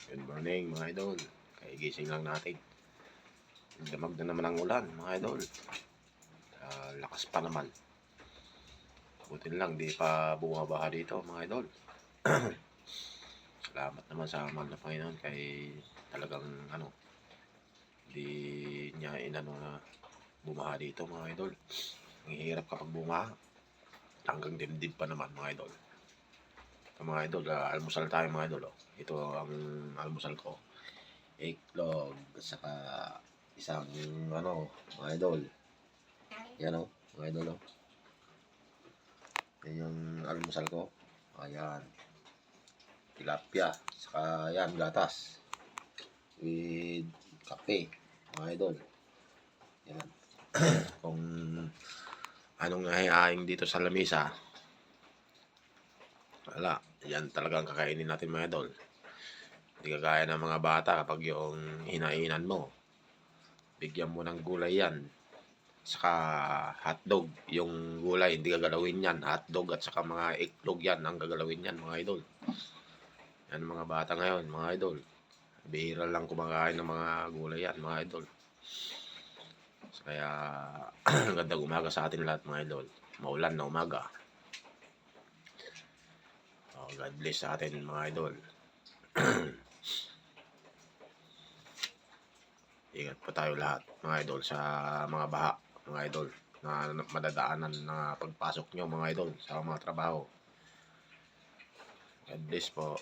Good morning mga idol. Kaigising lang natin. Damag na naman ang ulan mga idol. Lakas pa naman. Buti lang di pa bumabaha dito mga idol. Salamat naman sa amal na Panginoon kay talagang di niya inano na bumaha dito mga idol. Ang hirap kapag bumaha. Hanggang dibdib pa naman mga idol. Mga idol, almusal tayo mga idol. Ito ang almusal ko. Eggnog at saka isang mga idol. Yan mga idol Yan yung almusal ko. Ayan. Tilapia. Saka yan, gatas. With kape. Mga idol. Yan. Kung anong nahihaing dito sa lamisa, wala. Yan talagang kakainin natin mga idol. Hindi kagaya ng mga bata kapag yung hinainan mo. Bigyan mo ng gulay yan. Saka hotdog. Yung gulay, hindi gagalawin yan. Hotdog at saka mga eggnog yan ang gagalawin yan mga idol. Yan mga bata ngayon mga idol. Bihira lang kumakain ng mga gulay yan mga idol. Kaya gandang umaga sa atin lahat mga idol. Maulan na umaga. God bless sa atin mga idol. Ingat po tayo lahat mga idol sa mga baha mga idol na madadaanan na pagpasok nyo mga idol sa mga trabaho. God bless po.